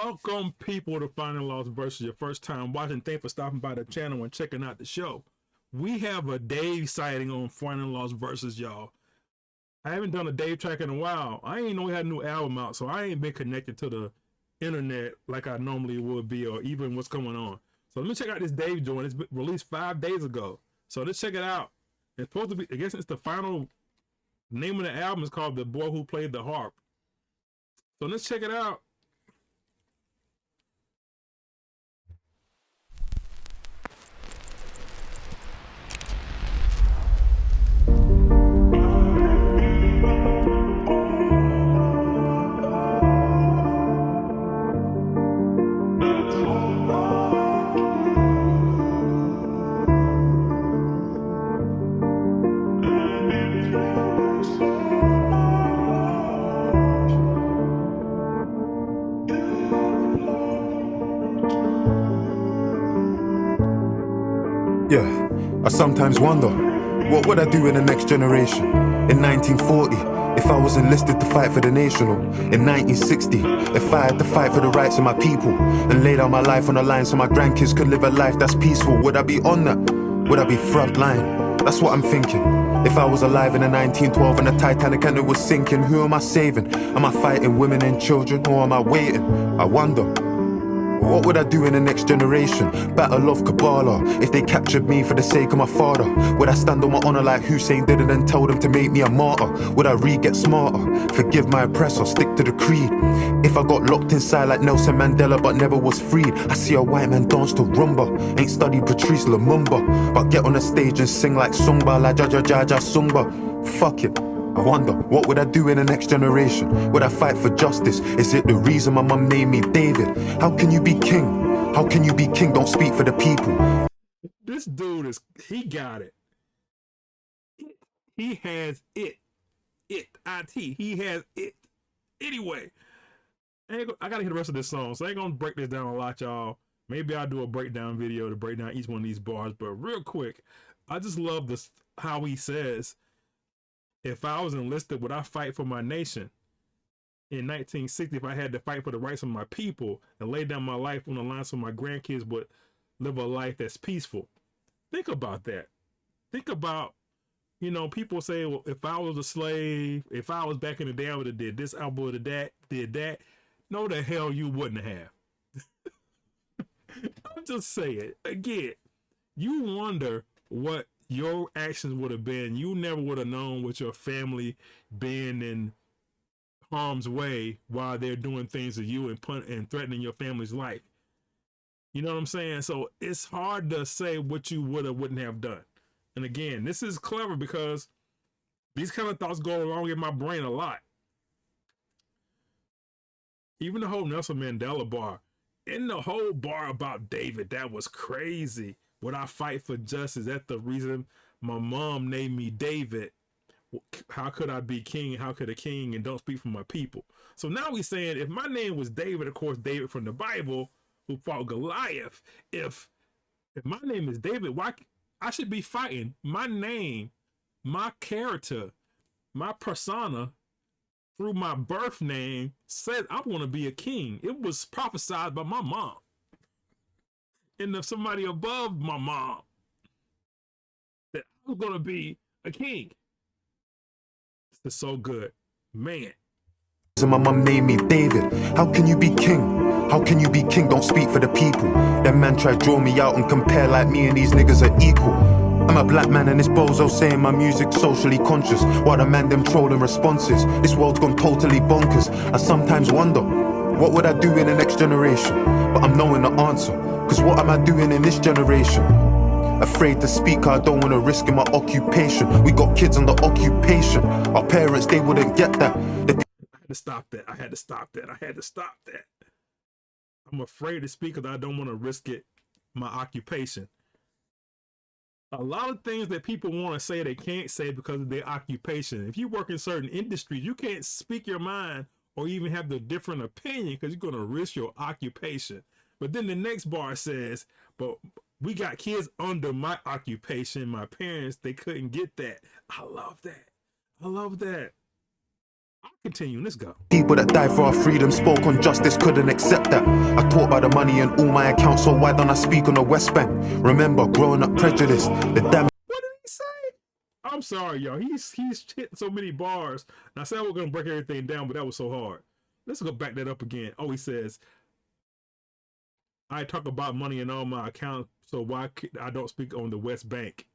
Welcome, people, to Final Lost versus your first time watching. Thanks for stopping by the channel and checking out the show. We have a Dave sighting on Final Lost versus, y'all. I haven't done a Dave track in a while. I ain't know we had a new album out, so I ain't been connected to the internet like I normally would be, or even what's going on. So let me check out this Dave joint. It's been released 5 days ago. So let's check it out. It's supposed to be, I guess it's the final name of the album is called The Boy Who Played the Harp. So let's check it out. Yeah, I sometimes wonder, what would I do in the next generation? In 1940, if I was enlisted to fight for the nation, or in 1960, if I had to fight for the rights of my people and lay down my life on the line so my grandkids could live a life that's peaceful, would I be on that? Would I be front line? That's what I'm thinking. If I was alive in the 1912 and the Titanic and it was sinking, who am I saving? Am I fighting women and children, or am I waiting? I wonder. What would I do in the next generation? Battle of Kabbalah. If they captured me for the sake of my father, would I stand on my honor like Hussein did and then tell them to make me a martyr? Would I get smarter? Forgive my oppressor, stick to the creed. If I got locked inside like Nelson Mandela but never was freed, I see a white man dance to rumba. Ain't studied Patrice Lumumba, but get on the stage and sing like Sumba, like Jaja Jaja Sumba. Fuck it. I wonder, what would I do in the next generation? Would I fight for justice? Is it the reason my mum named me David? How can you be king? How can you be king? Don't speak for the people. This dude he got it. He has it. It. He has it. Anyway, I gotta hear the rest of this song, so I ain't gonna break this down a lot, y'all. Maybe I'll do a breakdown video to break down each one of these bars, but real quick, I just love this, how he says, if I was enlisted, would I fight for my nation? In 1960, if I had to fight for the rights of my people and lay down my life on the line so my grandkids would live a life that's peaceful. Think about that. Think about, you know, people say, well, if I was a slave, if I was back in the day, I would have did this, I would have did that. No, the hell you wouldn't have. I'm just saying, again, you wonder what your actions would have been. You never would have known what your family being in harm's way while they're doing things to you and threatening your family's life. You know what I'm saying? So it's hard to say what you would or wouldn't have done. And again, this is clever because these kind of thoughts go along in my brain a lot. Even the whole Nelson Mandela bar, and the whole bar about David, that was crazy. Would I fight for justice? That's the reason my mom named me David. How could I be king? How could a king and don't speak for my people? So now we're saying, if my name was David, of course, David from the Bible, who fought Goliath. If my name is David, why I should be fighting? My name, my character, my persona, through my birth name, said I want to be a king. It was prophesied by my mom. And if somebody above my mom, that I was gonna be a king. This is so good, man. So my mum named me David. How can you be king? How can you be king? Don't speak for the people. Them man try draw me out and compare like me and these niggas are equal. I'm a black man and this bozo saying my music's socially conscious, while the man them trolling responses. This world's gone totally bonkers. I sometimes wonder, what would I do in the next generation? But I'm knowing the answer, cause what am I doing in this generation? Afraid to speak, I don't wanna risk in my occupation. We got kids under occupation. Our parents, they wouldn't get that. I had to stop that. I had to stop that. I had to stop that. I'm afraid to speak because I don't want to risk it, my occupation. A lot of things that people want to say, they can't say because of their occupation. If you work in certain industries, you can't speak your mind or even have the different opinion because you're going to risk your occupation. But then the next bar says, but we got kids under my occupation. My parents, they couldn't get that. I love that. I love that. Continue, let's go. People that died for our freedom spoke on justice, couldn't accept that. I talk about the money in all my accounts, so why don't I speak on the West Bank? Remember, growing up prejudiced, the damage. What did he say? I'm sorry, y'all. He's hitting so many bars. And I said we're gonna break everything down, but that was so hard. Let's go back that up again. Oh, he says, I talk about money in all my accounts, so why I don't speak on the West Bank?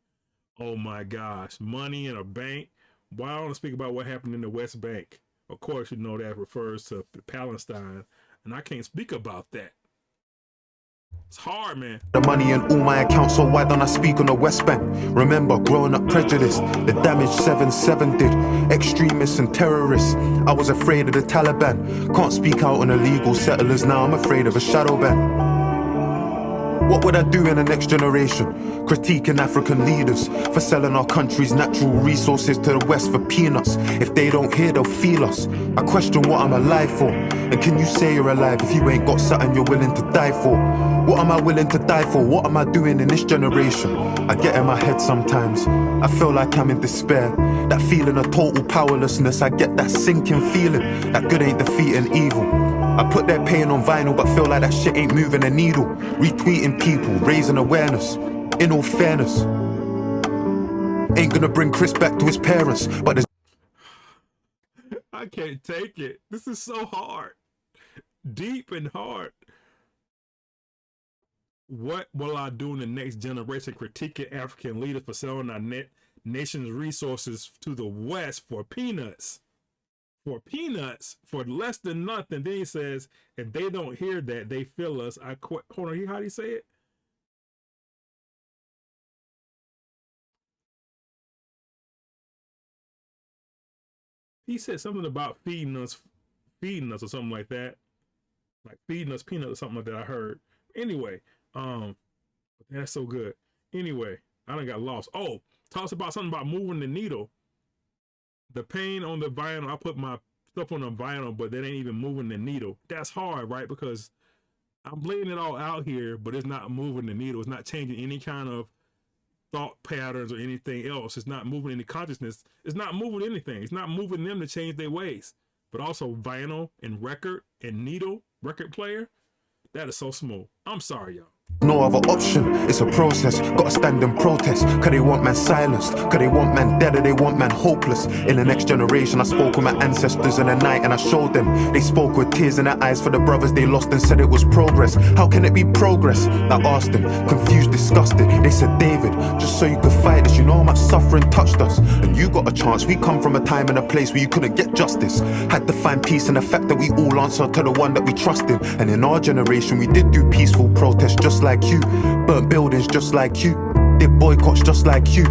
Oh my gosh, money in a bank. Why don't I speak about what happened in the West Bank? Of course, you know that refers to Palestine, and I can't speak about that. It's hard, man. The money in all my accounts, so why don't I speak on the West Bank? Remember, growing up prejudiced, the damage 7/7 did. Extremists and terrorists, I was afraid of the Taliban. Can't speak out on illegal settlers, now I'm afraid of a shadow ban. What would I do in the next generation? Critiquing African leaders for selling our country's natural resources to the West for peanuts. If they don't hear, they'll feel us. I question what I'm alive for. And can you say you're alive if you ain't got something you're willing to die for? What am I willing to die for? What am I doing in this generation? I get in my head sometimes. I feel like I'm in despair. That feeling of total powerlessness, I get that sinking feeling that good ain't defeating evil. I put their pain on vinyl, but feel like that shit ain't moving a needle. Retweeting people, raising awareness. In all fairness, ain't gonna bring Chris back to his parents, but there's... I can't take it. This is so hard. Deep and hard. What will I do in the next generation critiquing African leaders for selling our nation's resources to the West for peanuts? For peanuts, for less than nothing. Then he says, if they don't hear that, they feel us. Hold on, how do you say it? He said something about feeding us or something like that. Like feeding us peanuts or something like that, I heard. Anyway, that's so good. Anyway, I done got lost. Oh, talks about something about moving the needle. The pain on the vinyl, I put my stuff on the vinyl, but that ain't even moving the needle. That's hard, right? Because I'm laying it all out here, but it's not moving the needle. It's not changing any kind of thought patterns or anything else. It's not moving any consciousness. It's not moving anything. It's not moving them to change their ways. But also vinyl and record and needle, record player, that is so smooth. I'm sorry, y'all. No other option, it's a process. Gotta stand and protest, cause they want man silenced, cause they want man dead, or they want man hopeless. In the next generation, I spoke with my ancestors in the night and I showed them. They spoke with tears in their eyes for the brothers they lost and said it was progress. How can it be progress? I asked them, confused, disgusted. They said, David, just so you could fight this, you know how much suffering touched us. And you got a chance, we come from a time and a place where you couldn't get justice. Had to find peace in the fact that we all answer to the one that we trust in. And in our generation, we did do peaceful protests just like you, burnt buildings just like you, did boycotts just like you,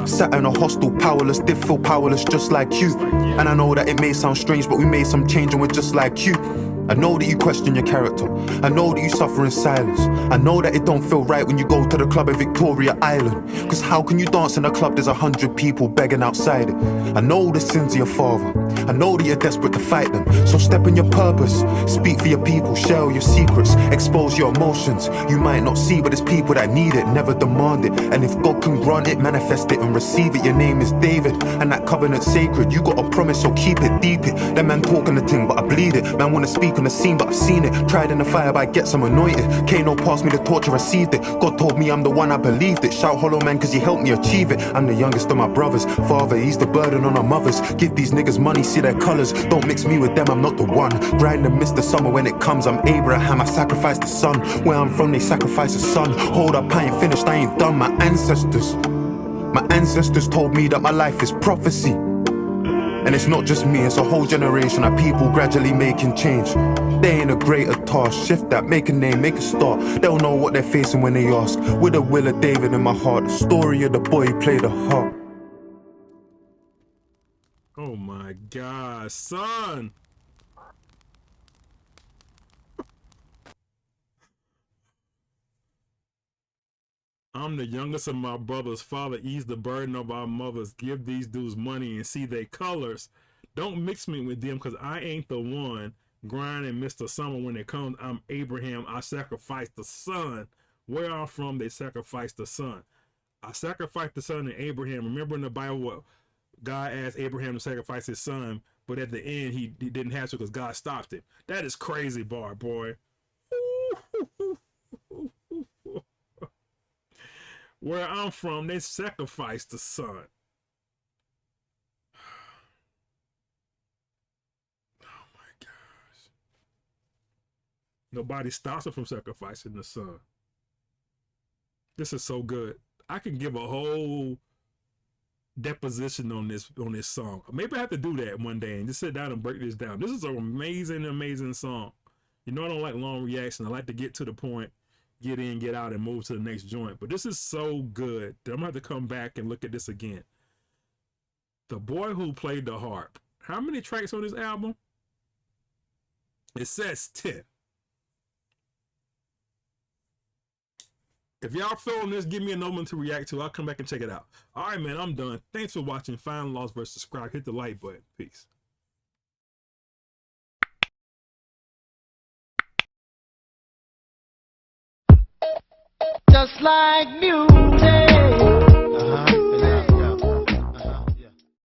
sat in a hostel powerless, did feel powerless just like you. And I know that it may sound strange, but we made some change and we're just like you. I know that you question your character, I know that you suffer in silence, I know that it don't feel right when you go to the club in Victoria Island. Cause how can you dance in a club there's 100 people begging outside it? I know the sins of your father, I know that you're desperate to fight them. So step in your purpose, speak for your people, share your secrets, expose your emotions. You might not see, but there's people that need it, never demand it. And if God can grant it, manifest it and receive it. Your name is David, and that covenant's sacred. You got a promise, so keep it, deep it. That man talking the thing, but I bleed it. Man wanna speak on the scene, but I've seen it. Tried in the fire, but I get some anointed. Kano passed me the torch, I received it. God told me I'm the one, I believed it. Shout hollow man, cause he helped me achieve it. I'm the youngest of my brothers. Father, he's the burden on our mothers. Give these niggas money, see their colors. Don't mix me with them, I'm not the one. Grind and miss the summer when it comes. I'm Abraham, I sacrificed the son. Where I'm from, they sacrifice the son. Hold up, I ain't finished, I ain't done. My ancestors told me that my life is prophecy. And it's not just me, it's a whole generation of people gradually making change. They ain't a greater task, shift that, make a name, make a start. They'll know what they're facing when they ask. With the will of David in my heart, the story of the boy who played the harp. Oh my God, son. I'm the youngest of my brothers. Father, ease the burden of our mothers. Give these dudes money and see their colors. Don't mix me with them, because I ain't the one grinding Mr. Summer when it comes. I'm Abraham. I sacrificed the son. Where I'm from, they sacrificed the son. I sacrificed the son in Abraham. Remember in the Bible what God asked Abraham to sacrifice his son, but at the end he didn't have to because God stopped him. That is crazy bar, boy. Where I'm from, they sacrificed the son. Oh my gosh. Nobody stops him from sacrificing the son. This is so good. I can give a whole deposition on this song. Maybe I have to do that one day and just sit down and break this down. This is an amazing song. You know I don't like long reaction. I like to get to the point, get in, get out, and move to the next joint. But this is so good that I'm gonna have to come back and look at this again. The Boy Who Played the Harp. How many tracks on this album? It says 10. If y'all feeling this, give me a moment to react to. I'll come back and check it out. All right, man, I'm done. Thanks for watching Find Lost vs. Subscribe. Hit the like button. Peace. Just like music.